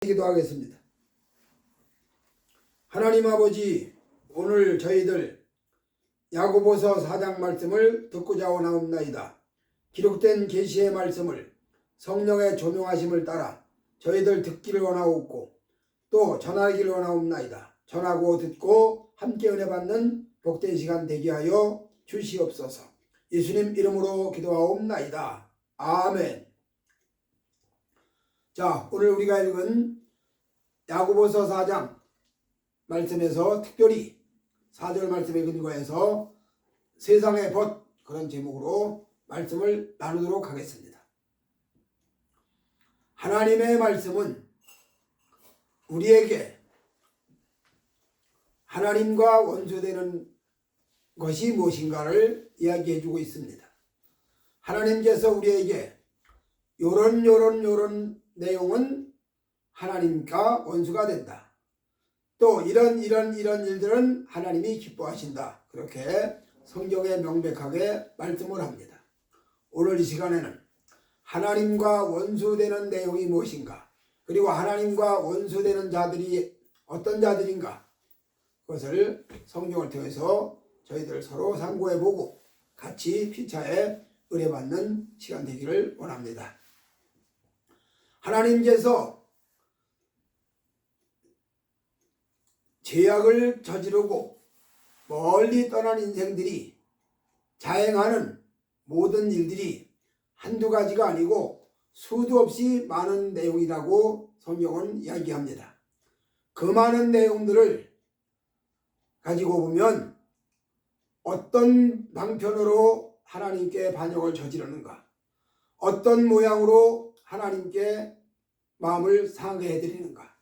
기도하겠습니다. 하나님 아버지, 오늘 저희들 야고보서 4장 말씀을 듣고자 원하옵나이다. 기록된 계시의 말씀을 성령의 조명하심을 따라 저희들 듣기를 원하옵고 또 전하기를 원하옵나이다. 전하고 듣고 함께 은혜 받는 복된 시간 되게 하여 주시옵소서. 예수님 이름으로 기도하옵나이다. 아멘. 자, 오늘 우리가 읽은 야고보서 4장 말씀에서 특별히 4절 말씀에 근거해서 세상의 벗, 그런 제목으로 말씀을 나누도록 하겠습니다. 하나님의 말씀은 우리에게 하나님과 원수되는 것이 무엇인가를 이야기해 주고 있습니다. 하나님께서 우리에게 요런 내용은 하나님과 원수가 된다. 또 이런 일들은 하나님이 기뻐하신다. 그렇게 성경에 명백하게 말씀을 합니다. 오늘 이 시간에는 하나님과 원수되는 내용이 무엇인가, 그리고 하나님과 원수되는 자들이 어떤 자들인가, 그것을 성경을 통해서 저희들 서로 상고해보고 같이 피차에 의뢰받는 시간 되기를 원합니다. 하나님께서 죄악을 저지르고 멀리 떠난 인생들이 자행하는 모든 일들이 한두 가지가 아니고 수도 없이 많은 내용이라고 성경은 이야기합니다. 그 많은 내용들을 가지고 보면 어떤 방편으로 하나님께 반역을 저지르는가, 어떤 모양으로 하나님께 마음을 상하게 해드리는가,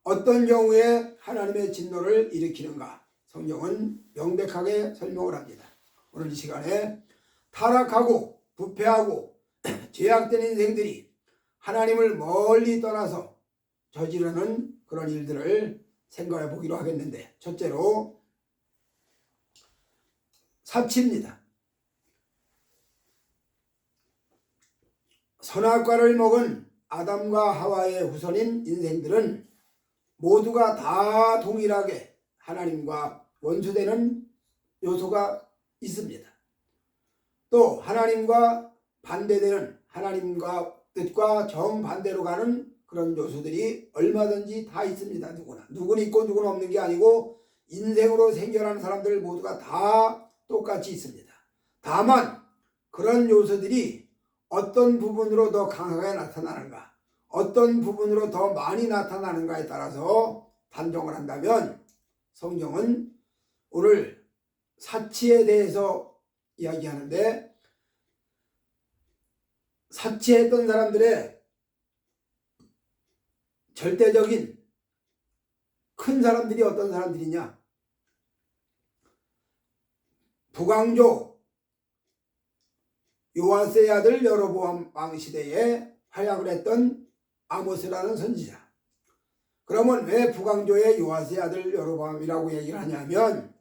어떤 경우에 하나님의 진노를 일으키는가, 성경은 명백하게 설명을 합니다. 오늘 이 시간에 타락하고 부패하고 죄악된 인생들이 하나님을 멀리 떠나서 저지르는 그런 일들을 생각해 보기로 하겠는데, 첫째로 사치입니다. 선악과를 먹은 아담과 하와의 후손인 인생들은 모두가 다 동일하게 하나님과 원수되는 요소가 있습니다. 또 하나님과 반대되는, 하나님과 뜻과 정반대로 가는 그런 요소들이 얼마든지 다 있습니다. 누구는 있고 누구는 없는 게 아니고 인생으로 생겨나는 사람들 모두가 다 똑같이 있습니다. 다만 그런 요소들이 어떤 부분으로 더 강하게 나타나는가, 어떤 부분으로 더 많이 나타나는가에 따라서 단정을 한다면, 성경은 오늘 사치에 대해서 이야기하는데, 사치했던 사람들의 절대적인 큰 사람들이 어떤 사람들이냐, 북왕조 요아스의 아들 여로보암 왕 시대에 활약을 했던 아모스라는 선지자. 그러면 왜 북왕조의 요아스의 아들 여로보암이라고 얘기를 하냐면,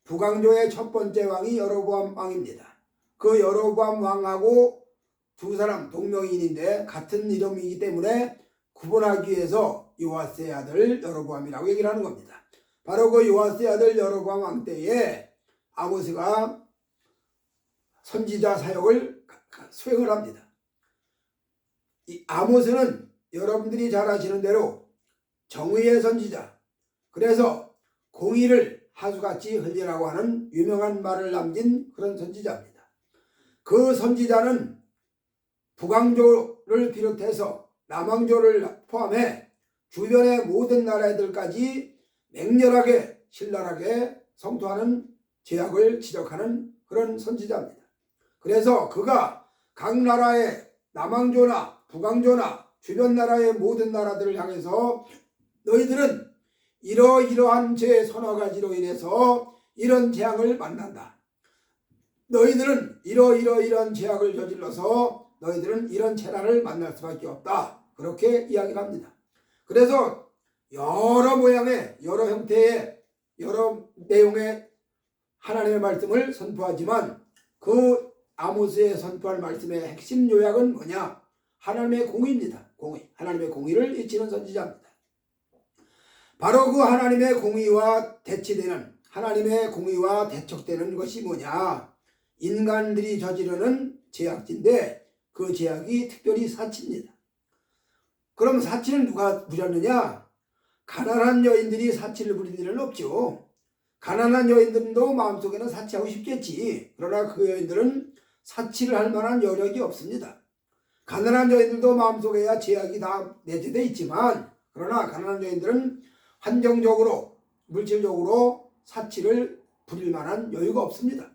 북왕조의 첫 번째 왕이 여로보암 왕입니다. 그 여로보암 왕하고 두 사람 동명이인인데 같은 이름이기 때문에 구분하기 위해서 요아스의 아들 여로보암이라고 얘기를 하는 겁니다. 바로 그 요아스의 아들 여로보암 왕 때에 아모스가 선지자 사역을 수행을 합니다. 이 아모스는 여러분들이 잘 아시는 대로 정의의 선지자, 그래서 공의를 하수같이 흘리라고 하는 유명한 말을 남긴 그런 선지자입니다. 그 선지자는 북왕조를 비롯해서 남왕조를 포함해 주변의 모든 나라들까지 맹렬하게 신랄하게 성토하는 죄악을 지적하는 그런 선지자입니다. 그래서 그가 각 나라의 남왕조나 북왕조나 주변 나라의 모든 나라들을 향해서 너희들은 이러이러한 죄 서너 가지로 인해서 이런 재앙을 만난다. 너희들은 이러이러이러한 죄악을 저질러서 너희들은 이런 재난을 만날 수밖에 없다. 그렇게 이야기를 합니다. 그래서 여러 모양의, 여러 형태의, 여러 내용의 하나님의 말씀을 선포하지만 그 아모스의 선포할 말씀의 핵심 요약은 뭐냐? 하나님의 공의입니다. 공의. 하나님의 공의를 잊히는 선지자입니다. 바로 그 하나님의 공의와 대치되는, 하나님의 공의와 대척되는 것이 뭐냐? 인간들이 저지르는 죄악인데 그 죄악이 특별히 사치입니다. 그럼 사치는 누가 부렸느냐? 가난한 여인들이 사치를 부릴 일은 없죠. 가난한 여인들도 마음속에는 사치하고 싶겠지. 그러나 그 여인들은 사치를 할 만한 여력이 없습니다. 가난한 여인들도 마음속에야 죄악이 다 내재되어 있지만, 그러나 가난한 여인들은 한정적으로, 물질적으로 사치를 부릴 만한 여유가 없습니다.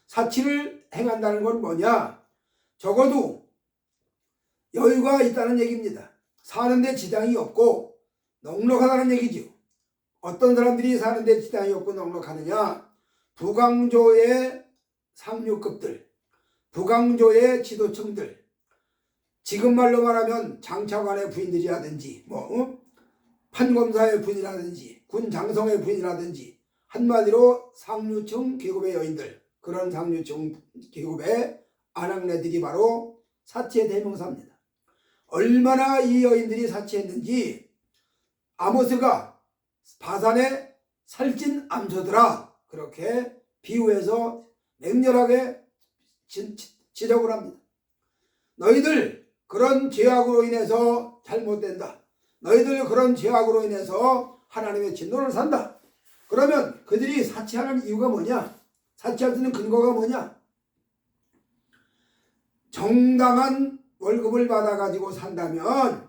사치를 행한다는 건 뭐냐? 적어도 여유가 있다는 얘기입니다. 사는데 지장이 없고 넉넉하다는 얘기죠. 어떤 사람들이 사는데 지장이 없고 넉넉하느냐? 부강조의 상류급들, 부강조의 지도층들, 지금 말로 말하면 장차관의 부인들이라든지 판검사의 부인이라든지 군 장성의 부인이라든지 한마디로 상류층 계급의 여인들, 그런 상류층 계급의 아낙네들이 바로 사치의 대명사입니다. 얼마나 이 여인들이 사치했는지 아모스가 바산의 살찐 암소들아, 그렇게 비유해서 맹렬하게 지적을 합니다. 너희들 그런 죄악으로 인해서 잘못된다. 너희들 그런 죄악으로 인해서 하나님의 진노를 산다. 그러면 그들이 사치하는 이유가 뭐냐? 사치할 수 있는 근거가 뭐냐? 정당한 월급을 받아가지고 산다면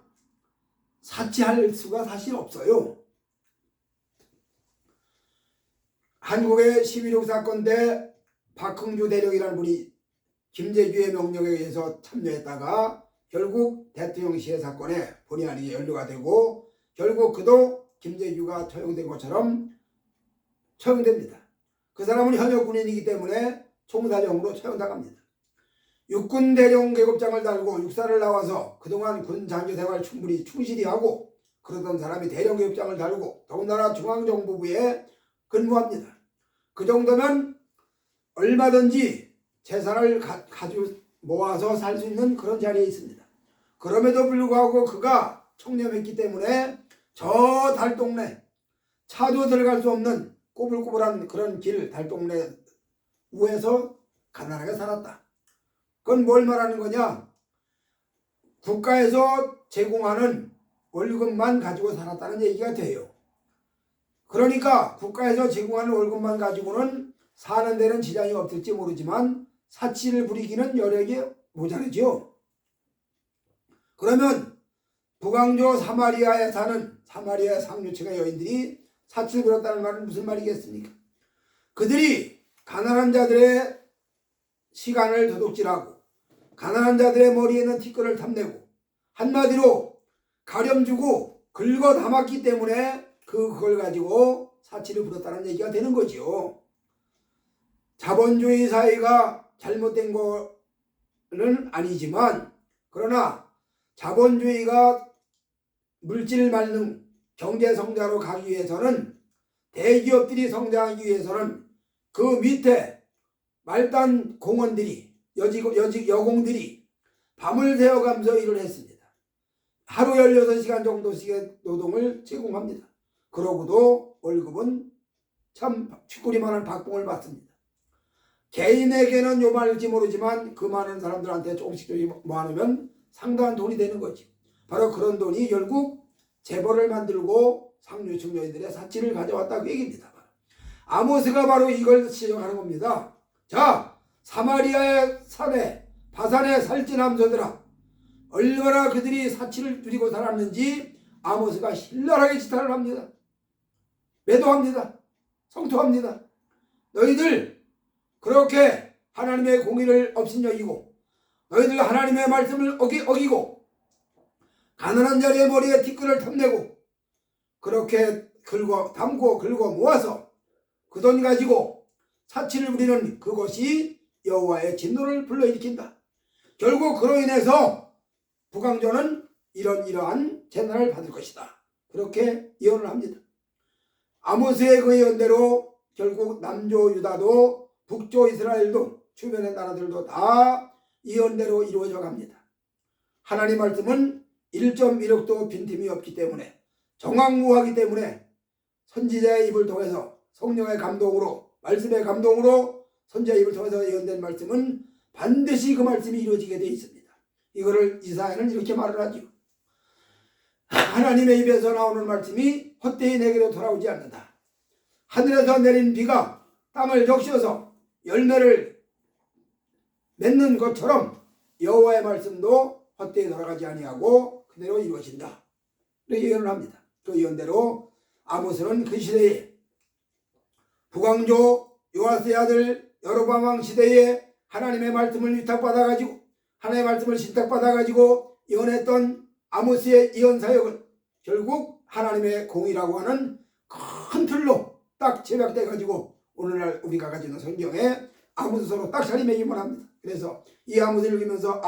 사치할 수가 사실 없어요. 한국의 11.6 사건 때 박흥주 대령이라는 분이 김재규의 명령에 의해서 참여했다가 결국 대통령 시해 사건에 본의 아니게 연루가 되고 결국 그도 김재규가 처형된 것처럼 처형됩니다. 그 사람은 현역 군인이기 때문에 총사령으로 처형당합니다. 육군 대령 계급장을 달고 육사를 나와서 그동안 군 장교 생활 충분히 충실히 하고 그러던 사람이 대령 계급장을 달고 더군다나 중앙정보부에 근무합니다. 그 정도면 얼마든지 재산을 가지고 모아서 살 수 있는 그런 자리에 있습니다. 그럼에도 불구하고 그가 청렴했기 때문에 저 달동네, 차도 들어갈 수 없는 꼬불꼬불한 그런 길, 달동네 우에서 가난하게 살았다. 그건 뭘 말하는 거냐? 국가에서 제공하는 월급만 가지고 살았다는 얘기가 돼요. 그러니까 국가에서 제공하는 월급만 가지고는 사는 데는 지장이 없을지 모르지만 사치를 부리기는 여력이 모자르죠. 그러면 북왕조 사마리아에 사는 사마리아 상류층의 여인들이 사치를 부렸다는 말은 무슨 말이겠습니까? 그들이 가난한 자들의 시간을 도둑질하고 가난한 자들의 머리에 있는 티끌을 탐내고 한마디로 가렴주고 긁어 담았기 때문에 그걸 가지고 사치를 부렸다는 얘기가 되는 거죠. 자본주의 사회가 잘못된 거는 아니지만 그러나 자본주의가 물질 만능 경제 성장으로 가기 위해서는 대기업들이 성장하기 위해서는 그 밑에 말단 공원들이 여공들이 밤을 새워가면서 일을 했습니다. 하루 16시간 정도씩의 노동을 제공합니다. 그러고도 월급은 참 쥐꼬리만한 박봉을 받습니다. 개인에게는 요만할지 모르지만 그 많은 사람들한테 조금씩 모아놓으면 상당한 돈이 되는 거지. 바로 그런 돈이 결국 재벌을 만들고 상류층 여인들의 사치를 가져왔다고 얘기입니다. 아모스가 바로 이걸 지적하는 겁니다. 자, 사마리아의 산에 바산의 살찐 암소들아, 얼마나 그들이 사치를 부리고 살았는지 아모스가 신랄하게 지탄을 합니다. 매도합니다. 성토합니다. 너희들 그렇게 하나님의 공의를 없인여기고 너희들 하나님의 말씀을 어기고 가난한 자리의 머리에 티끌을 탐내고 그렇게 담고 긁어 모아서 그 돈 가지고 사치를 부리는 그것이 여호와의 진노를 불러일으킨다. 결국 그로 인해서 북왕조는 이러한 재난을 받을 것이다. 그렇게 예언을 합니다. 아모스의 그 예언대로 결국 남조 유다도 북조 이스라엘도 주변의 나라들도 다 예언대로 이루어져 갑니다. 하나님 말씀은 1.16도 빈틈이 없기 때문에 정확무하기 때문에 선지자의 입을 통해서 성령의 감동으로 말씀의 감동으로 선지자의 입을 통해서 예언된 말씀은 반드시 그 말씀이 이루어지게 되어 있습니다. 이거를 이사야는 이렇게 말을 하죠. 하나님의 입에서 나오는 말씀이 헛되이 내게로 돌아오지 않는다. 하늘에서 내린 비가 땅을 적셔서 열매를 맺는 것처럼 여호와의 말씀도 헛되이 돌아가지 아니하고 그대로 이루어진다. 이렇게 예언을 합니다. 그 예언대로 아모스는 그 시대에 북왕조 요아스의 아들 여로보암 왕 시대에 하나님의 말씀을 위탁받아가지고 하나님의 말씀을 신탁받아가지고 예언했던 아모스의 예언 사역은 결국 하나님의 공이라고 하는 큰 틀로 딱 제작돼가지고 오늘날 우리가 가지고 있는 성경에 아모스서로 딱 자리매김을 합니다. 그래서 이 아모스를 읽으면서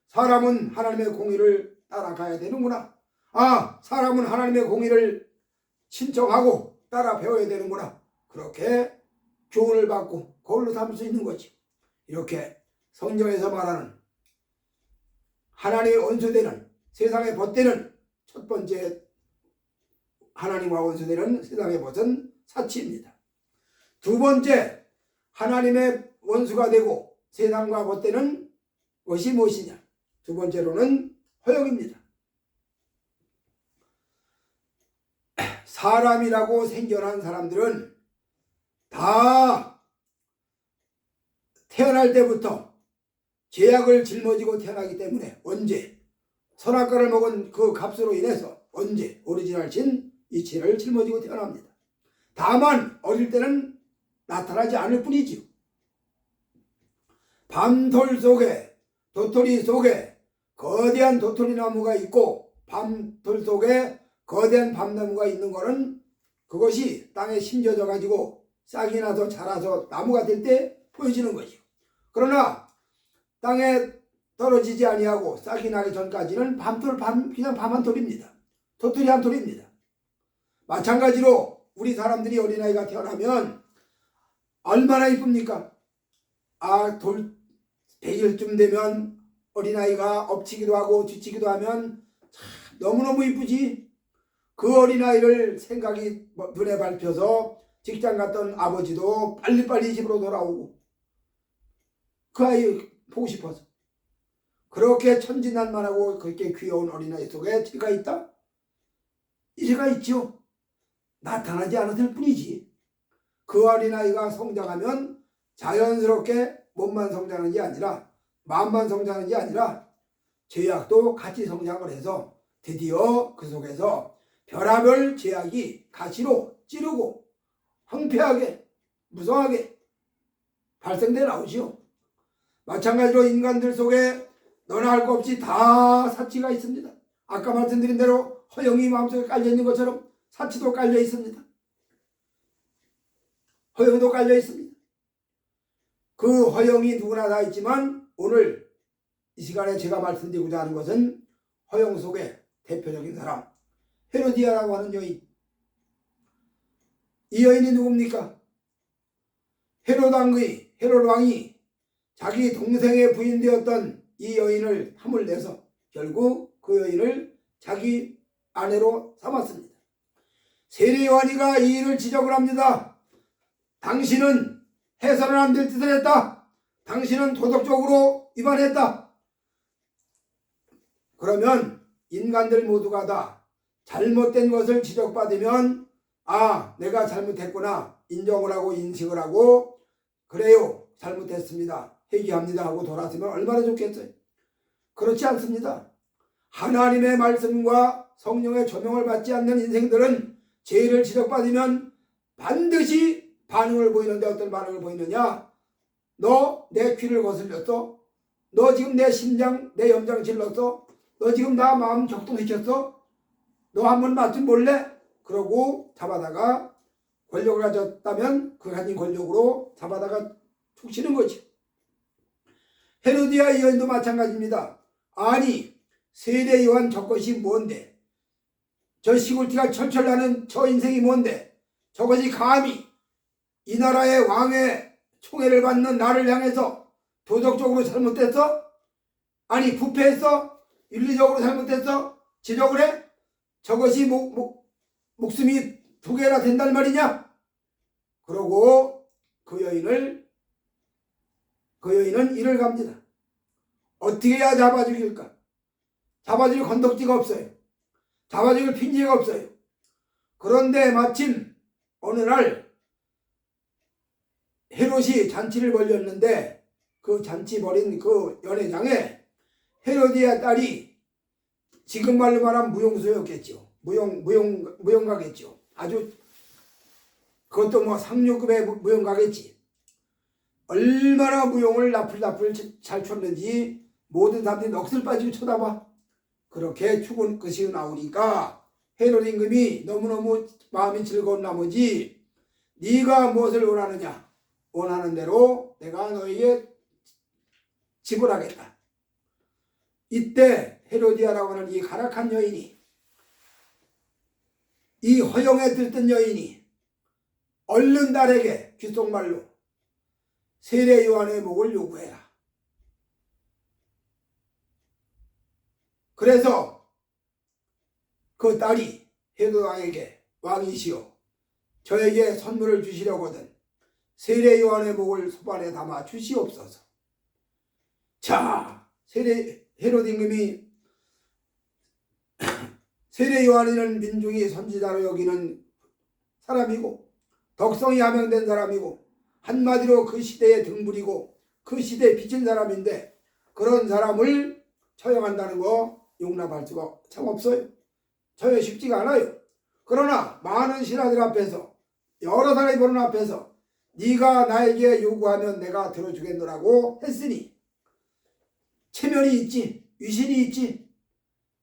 사람은 하나님의 공의를 따라가야 되는구나. 사람은 하나님의 공의를 신청하고 따라 배워야 되는구나. 그렇게 교훈을 받고 그걸로 삼을 수 있는 거지. 이렇게 성경에서 말하는 하나님의 원수되는 세상의 벗되는 첫 번째 하나님과 원수되는 세상의 벗은 사치입니다. 두 번째 하나님의 원수가 되고 세상과 벗되는 것이 무엇이냐. 두 번째로는 허영입니다. 사람이라고 생겨난 사람들은 다 태어날 때부터 죄악을 짊어지고 태어나기 때문에 언제 선악과를 먹은 그 값으로 인해서 언제 오리지널 진 이 죄를 짊어지고 태어납니다. 다만 어릴 때는 나타나지 않을 뿐이지요. 밤돌 속에 도토리 속에 거대한 도토리 나무가 있고 밤돌 속에 거대한 밤나무가 있는 거는 그것이 땅에 심겨져 가지고 싹이 나서 자라서 나무가 될 때 보여지는 거죠. 그러나 땅에 떨어지지 아니하고 싹이 나기 전까지는 그냥 밤 한 톨입니다. 도토리 한 톨입니다. 마찬가지로 우리 사람들이 어린아이가 태어나면 얼마나 이쁩니까? 100일쯤 되면 어린아이가 엎치기도 하고 뒤치기도 하면 참 너무너무 이쁘지. 그 어린아이를 생각이 눈에 밟혀서 직장 갔던 아버지도 빨리빨리 집으로 돌아오고 그 아이 보고 싶어서. 그렇게 천진난만하고 그렇게 귀여운 어린아이 속에 죄가 있다? 이 죄가 있죠. 나타나지 않았을 뿐이지. 그 어린아이가 성장하면 자연스럽게 몸만 성장하는 게 아니라 마음만 성장하는 게 아니라 죄악도 같이 성장을 해서 드디어 그 속에서 별하별 죄악이 가시로 찌르고 황폐하게 무성하게 발생돼 나오지요. 마찬가지로 인간들 속에 너나 할 것 없이 다 사치가 있습니다. 아까 말씀드린 대로 허영이 마음속에 깔려있는 것처럼 사치도 깔려 있습니다. 허영도 깔려 있습니다. 그 허영이 누구나 다 있지만 오늘 이 시간에 제가 말씀드리고자 하는 것은 허영 속의 대표적인 사람 헤로디아라고 하는 여인. 이 여인이 누굽니까? 헤롯 왕이 자기 동생의 부인 되었던 이 여인을 함을 내서 결국 그 여인을 자기 아내로 삼았습니다. 세례 요한이가 이 일을 지적을 합니다. 당신은 해서는 안 될 짓을 했다. 당신은 도덕적으로 위반했다. 그러면 인간들 모두가 다 잘못된 것을 지적받으면 내가 잘못했구나 인정을 하고 인식을 하고 그래요 잘못했습니다 회개합니다 하고 돌아서면 얼마나 좋겠어요. 그렇지 않습니다. 하나님의 말씀과 성령의 조명을 받지 않는 인생들은 죄를 지적받으면 반드시 반응을 보이는데 어떤 반응을 보이느냐. 너 내 귀를 거슬렸어? 너 지금 내 심장 내 염장 질렀어? 너 지금 나 마음 격동시켰어? 너 한번 맛 좀 볼래? 그러고 잡아다가 권력을 가졌다면 그 가진 권력으로 잡아다가 툭 치는 거지. 헤로디아 여인도 마찬가지입니다. 아니 세례 요한 저것이 뭔데? 저 시골티가 철철 나는 저 인생이 뭔데? 저것이 감히 이 나라의 왕의 총애를 받는 나를 향해서 도덕적으로 잘못됐어? 아니 부패했어? 윤리적으로 잘못됐어? 지적을 해? 저것이 목숨이 두 개나 된단 말이냐? 그러고 그 여인은 이를 갑니다. 어떻게 해야 잡아 죽일까? 잡아 죽일 건덕지가 없어요. 잡아 죽일 핑계가 없어요. 그런데 마침 어느 날 헤롯이 잔치를 벌였는데 그 잔치 벌인 그 연회장에 헤로디아 딸이 지금 말로 말하면 무용수였겠죠. 무용가겠죠. 아주 그것도 뭐 상류급의 무용가겠지. 얼마나 무용을 나풀나풀 잘 췄는지 모든 사람들이 넋을 빠지고 쳐다봐. 그렇게 죽은 것이 나오니까 헤롯 임금이 너무너무 마음이 즐거운 나머지 네가 무엇을 원하느냐? 원하는 대로 내가 너에게 지불하겠다. 이때 헤로디아라고 하는 이 가락한 여인이, 이 허영에 들뜬 여인이 얼른 딸에게 귓속말로 세례 요한의 목을 요구해라. 그래서 그 딸이 헤롯 왕에게 왕이시여 저에게 선물을 주시려거든 세례 요한의 목을 소반에 담아 주시옵소서. 자, 헤롯 임금이 세례 요한이는 민중이 선지자로 여기는 사람이고 덕성이 함양된 사람이고 한마디로 그 시대의 등불이고 그 시대에 비친 사람인데 그런 사람을 처형한다는 거 용납할 수가 참 없어요. 처형 쉽지가 않아요. 그러나 많은 신하들 앞에서 여러 사람이 보는 앞에서 네가 나에게 요구하면 내가 들어주겠노라고 했으니 체면이 있지, 위신이 있지.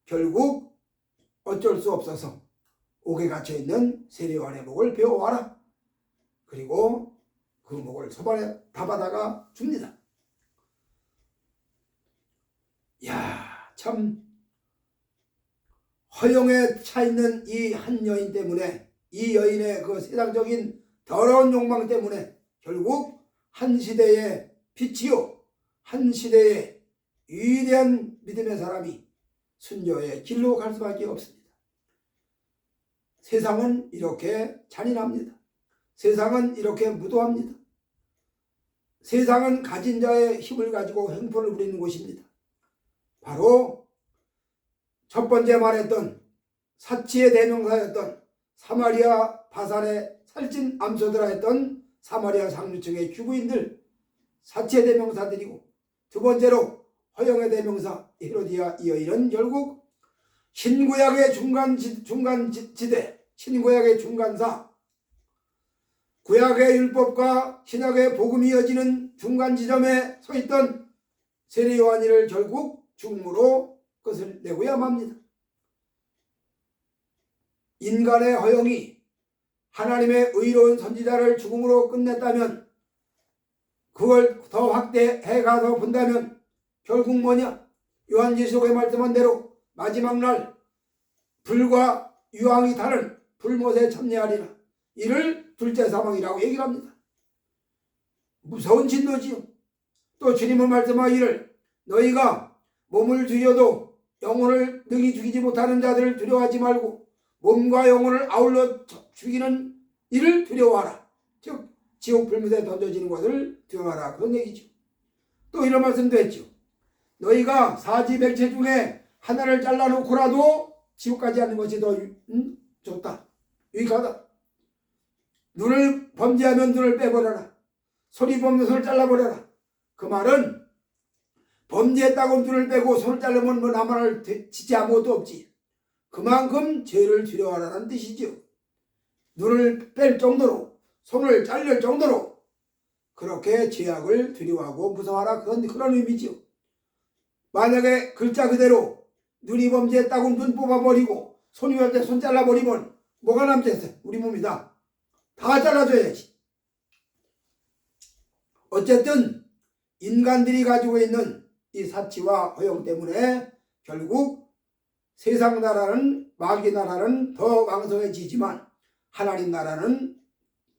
결국 어쩔 수 없어서 옥에 갇혀있는 세례 요한의 목을 베어와라. 그리고 그 목을 소반에 담아다가 줍니다. 야, 참 허영에 차있는 이 한 여인 때문에, 이 여인의 그 세상적인 더러운 욕망 때문에 결국 한 시대의 빛이요, 한 시대의 위대한 믿음의 사람이 순교의 길로 갈 수밖에 없습니다. 세상은 이렇게 잔인합니다. 세상은 이렇게 무도합니다. 세상은 가진 자의 힘을 가지고 행포를 부리는 곳입니다. 바로 첫 번째 말했던 사치의 대명사였던 사마리아 바산의 살찐 암소들아 했던 사마리아 상류층의 주부인들, 사치의 대명사들이고, 두 번째로 허영의 대명사 헤로디아 이 여인은 결국 신구약의 중간지대, 신구약의 중간사, 구약의 율법과 신약의 복음이 이어지는 중간 지점에 서 있던 세례 요한이를 결국 죽음으로 끝을 내고야 맙니다. 인간의 허영이 하나님의 의로운 선지자를 죽음으로 끝냈다면, 그걸 더 확대해 가서 본다면 결국 뭐냐? 요한계시록에 말씀한 대로 마지막 날 불과 유황이 타는 불못에 참여하리라. 이를 둘째 사망이라고 얘기를 합니다. 무서운 진노지요. 또 주님은 말씀하기를 너희가 몸을 죽여도 영혼을 능히 죽이지 못하는 자들을 두려워하지 말고 몸과 영혼을 아울러 죽이는 이를 두려워하라. 즉 지옥 불못에 던져지는 것을 두려워하라. 그런 얘기죠. 또 이런 말씀도 했죠. 너희가 사지백체 중에 하나를 잘라놓고라도 지옥 가지 않는 것이 더 좋다. 유익하다. 눈을 범죄하면 눈을 빼버려라. 손이 범죄 손을 잘라버려라. 그 말은 범죄했다고 눈을 빼고 손을 자르면 뭐 나만을 지지 아무것도 없지. 그만큼 죄를 두려워하라는 뜻이죠. 눈을 뺄 정도로, 손을 자를 정도로 그렇게 죄악을 두려워하고 무서워하라. 그런 의미죠. 만약에 글자 그대로 눈이 범죄했다고 눈 뽑아버리고 손이 범죄 손 잘라버리면 뭐가 남겠어요? 우리 몸이다. 다 잘라줘야지. 어쨌든 인간들이 가지고 있는 이 사치와 허영 때문에 결국 세상 나라는, 마귀 나라는 더 왕성해지지만 하나님 나라는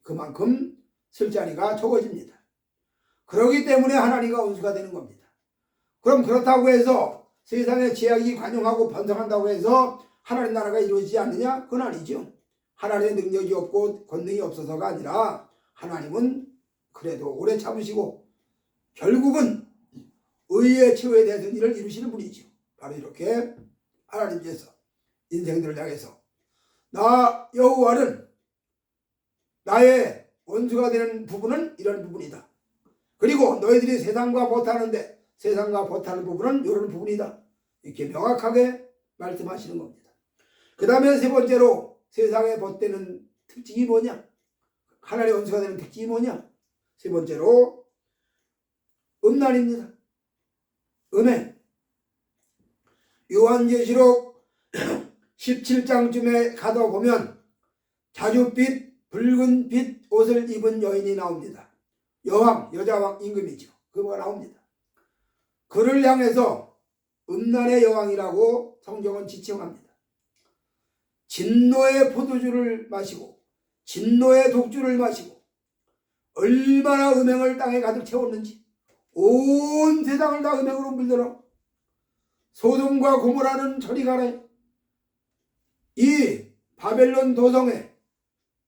그만큼 쓸 자리가 적어집니다. 그렇기 때문에 하나님과 원수가 되는 겁니다. 그럼 그렇다고 해서 세상의 죄악이 관영하고 번성한다고 해서 하나님 나라가 이루어지지 않느냐? 그건 아니죠. 하나님의 능력이 없고 권능이 없어서가 아니라 하나님은 그래도 오래 참으시고 결국은 의의 최후에 대해서 일을 이루시는 분이죠. 바로 이렇게 하나님께서 인생들을 향해서 나 여호와는 나의 원수가 되는 부분은 이런 부분이다. 그리고 너희들이 세상과 버타는데 세상과 버타는 부분은 이런 부분이다. 이렇게 명확하게 말씀하시는 겁니다. 그 다음에 세 번째로 세상에 벗되는 특징이 뭐냐? 하나님의 원수가 되는 특징이 뭐냐? 세 번째로 음란입니다. 음행. 요한계시록 17장쯤에 가다 보면 자줏빛 붉은빛 옷을 입은 여인이 나옵니다. 여왕, 여자왕 임금이죠. 그거가 나옵니다. 그를 향해서 음란의 여왕이라고 성경은 지칭합니다. 진노의 포도주를 마시고 진노의 독주를 마시고 얼마나 음행을 땅에 가득 채웠는지 온 세상을 다 음행으로 물들어 소돔과 고모라는 저리 가라. 이 바벨론 도성에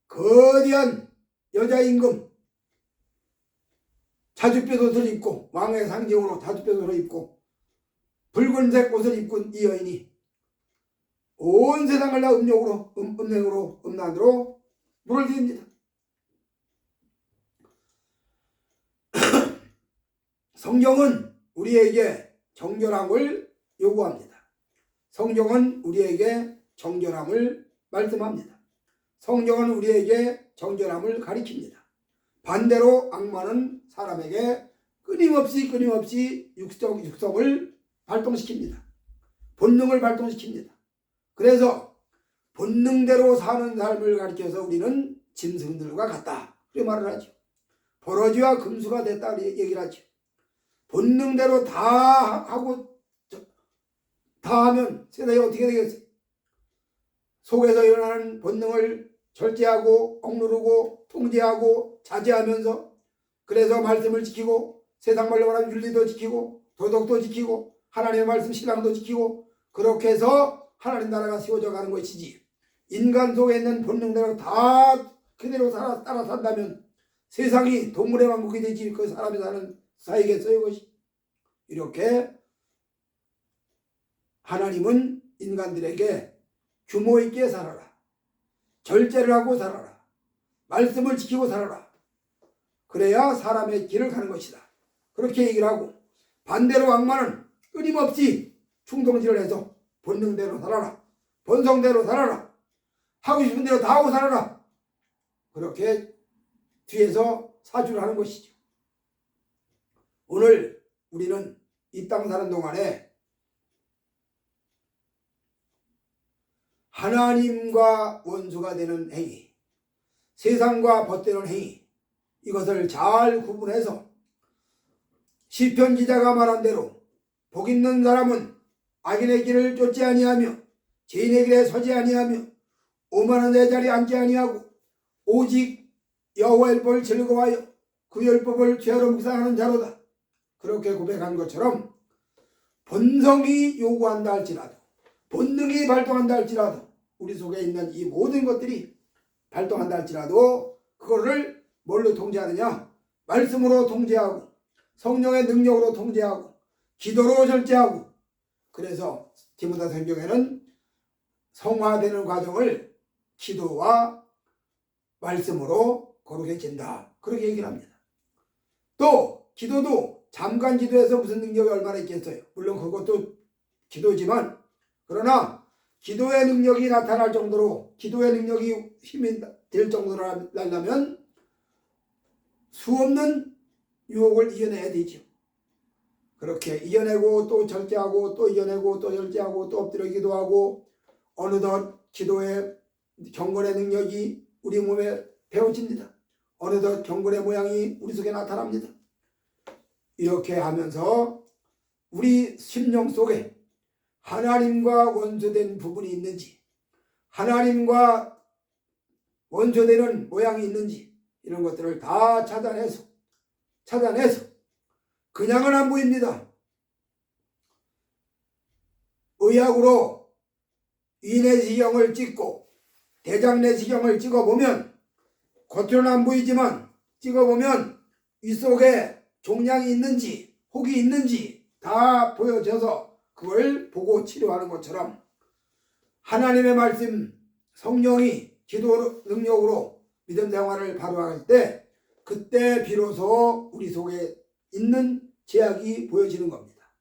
거대한 여자 임금 자줏빛 옷을 입고 왕의 상징으로 자줏빛 옷을 입고 붉은색 옷을 입고 이 여인이 온 세상을 다 음욕으로 음행으로 음란으로 물을 드립니다. 성경은 우리에게 정결함을 요구합니다. 성경은 우리에게 정결함을 말씀합니다. 성경은 우리에게 정결함을 가리킵니다. 반대로 악마는 사람에게 끊임없이 육성을 발동시킵니다. 본능을 발동시킵니다. 그래서 본능대로 사는 삶을 가리켜서 우리는 짐승들과 같다. 그렇게 말을 하죠. 버러지와 금수가 됐다 얘기를 하죠. 본능대로 다 하고 다 하면 세상이 어떻게 되겠어요? 속에서 일어나는 본능을 절제하고 억누르고 통제하고 자제하면서 그래서 말씀을 지키고 세상 말로 말하면 윤리도 지키고 도덕도 지키고 하나님의 말씀 신앙도 지키고 그렇게 해서 하나님 나라가 세워져 가는 것이지 인간 속에 있는 본능대로 다 그대로 따라 산다면 세상이 동물의 왕국이 되지 그 사람이 사는 사이겠어요. 그것이 이렇게 하나님은 인간들에게 규모 있게 살아라. 절제를 하고 살아라. 말씀을 지키고 살아라. 그래야 사람의 길을 가는 것이다. 그렇게 얘기를 하고 반대로 악마는 끊임없이 충동질을 해서 본능대로 살아라. 본성대로 살아라. 하고 싶은 대로 다 하고 살아라. 그렇게 뒤에서 사주를 하는 것이죠. 오늘 우리는 이 땅 사는 동안에 하나님과 원수가 되는 행위, 세상과 벗되는 행위, 이것을 잘 구분해서 시편 기자가 말한 대로 복 있는 사람은 악인의 길을 쫓지 아니하며 죄인의 길에 서지 아니하며 오만한 내 자리에 앉지 아니하고 오직 여호와의 율법을 즐거워하여 그 율법을 죄로 묵상하는 자로다. 그렇게 고백한 것처럼 본성이 요구한다 할지라도 본능이 발동한다 할지라도 우리 속에 있는 이 모든 것들이 발동한다 할지라도 그거를 뭘로 통제하느냐? 말씀으로 통제하고 성령의 능력으로 통제하고 기도로 절제하고 그래서 디모데 성경에는 성화되는 과정을 기도와 말씀으로 거룩해진다. 그렇게 얘기를 합니다. 또 기도도 잠깐 기도해서 무슨 능력이 얼마나 있겠어요. 물론 그것도 기도지만 그러나 기도의 능력이 나타날 정도로 기도의 능력이 힘이 될 정도로 하려면 수없는 유혹을 이겨내야 되죠. 그렇게 이겨내고 또 절제하고 또 이겨내고 또 절제하고 또 엎드려 기도하고 어느덧 기도의 경건의 능력이 우리 몸에 배워집니다. 어느덧 경건의 모양이 우리 속에 나타납니다. 이렇게 하면서 우리 심령 속에 하나님과 원수된 부분이 있는지 하나님과 원수되는 모양이 있는지 이런 것들을 다 찾아내서 그냥은 안 보입니다. 의학으로 인내시경을 찍고 대장내시경을 찍어보면 겉으로는 안 보이지만 찍어보면 윗속에 종양이 있는지 혹이 있는지 다 보여져서 그걸 보고 치료하는 것처럼 하나님의 말씀 성령이 기도 능력으로 믿음 생활을 바로 할 때 그때 비로소 우리 속에 있는 죄악이 보여지는 겁니다.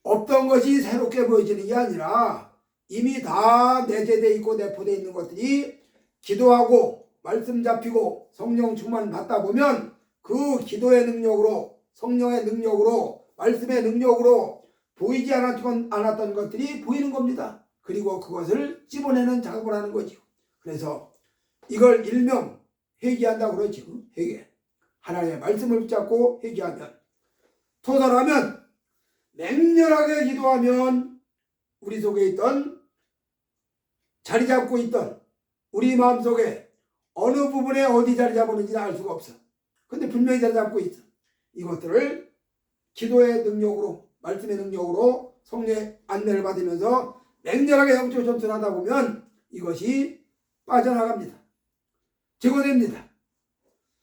없던 것이 새롭게 보여지는 게 아니라 이미 다 내재되어 있고 내포되어 있는 것들이 기도하고 말씀 잡히고 성령 충만 받다 보면 그 기도의 능력으로 성령의 능력으로 말씀의 능력으로 보이지 않았던 것들이 보이는 겁니다. 그리고 그것을 찝어내는 작업을 하는 거죠. 그래서 이걸 일명 회개한다고 그러죠. 회개. 하나님의 말씀을 붙잡고 회개하면, 토설하면, 맹렬하게 기도하면 우리 속에 있던 자리 잡고 있던 우리 마음속에 어느 부분에 어디 자리 잡았는지는 알 수가 없어. 근데 분명히 자리 잡고 있어. 이것들을 기도의 능력으로 말씀의 능력으로 성령의 안내를 받으면서 맹렬하게 영적 전투를 하다 보면 이것이 빠져나갑니다. 제거됩니다.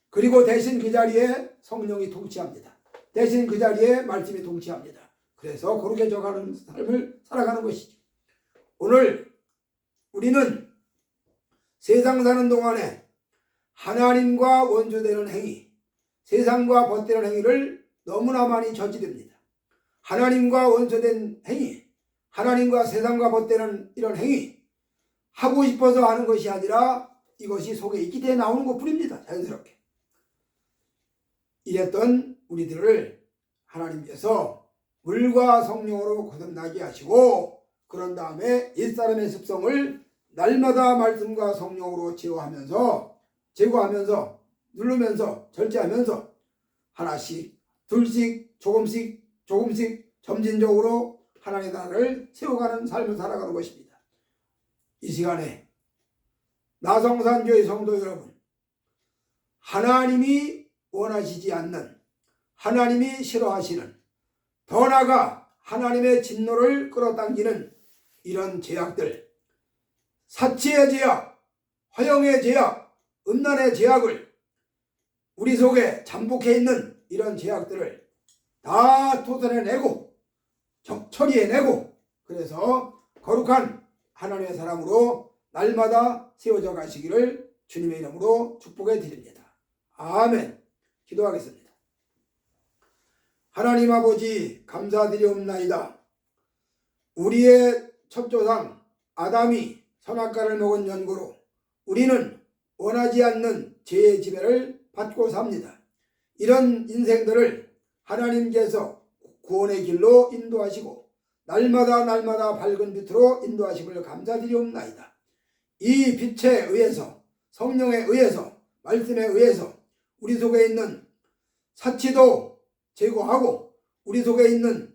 그리고 대신 그 자리에 성령이 통치합니다. 대신 그 자리에 말씀이 통치합니다. 그래서 그렇게 저가는 삶을 살아가는 것이죠. 오늘 우리는 세상 사는 동안에 하나님과 원수되는 행위, 세상과 벗되는 행위를 너무나 많이 저지릅니다. 하나님과 원수된 행위, 하나님과 세상과 벗되는 이런 행위, 하고 싶어서 하는 것이 아니라 이것이 속에 있기 때문에 나오는 것 뿐입니다. 자연스럽게. 이랬던 우리들을 하나님께서 물과 성령으로 거듭나게 하시고 그런 다음에 옛사람의 습성을 날마다 말씀과 성령으로 제거하면서 누르면서 절제하면서 하나씩 둘씩 조금씩 점진적으로 하나님의 나라를 세워가는 삶을 살아가는 것입니다. 이 시간에 나성산교회 성도 여러분, 하나님이 원하시지 않는, 하나님이 싫어하시는, 더 나아가 하나님의 진노를 끌어당기는 이런 죄악들, 사치의 죄악, 허영의 죄악, 음란의 죄악을 우리 속에 잠복해 있는 이런 죄악들을 다 토설해내고 처리해내고 그래서 거룩한 하나님의 사람으로 날마다 세워져 가시기를 주님의 이름으로 축복해 드립니다. 아멘. 기도하겠습니다. 하나님 아버지 감사드리옵나이다. 우리의 첫 조상 아담이 선악과를 먹은 연고로 우리는 원하지 않는 죄의 지배를 받고 삽니다. 이런 인생들을 하나님께서 구원의 길로 인도하시고 날마다 밝은 빛으로 인도하심을 감사드리옵나이다. 이 빛에 의해서 성령에 의해서 말씀에 의해서 우리 속에 있는 사치도 제거하고 우리 속에 있는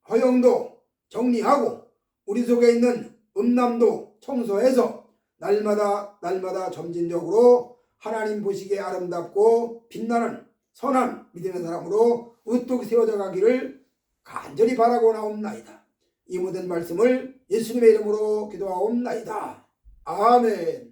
허영도 정리하고 우리 속에 있는 음란도 청소해서 날마다 점진적으로 하나님 보시기에 아름답고 빛나는 선한 믿음의 사람으로 우뚝 세워져 가기를 간절히 바라고 나옵나이다. 이 모든 말씀을 예수님의 이름으로 기도하옵나이다. 아멘.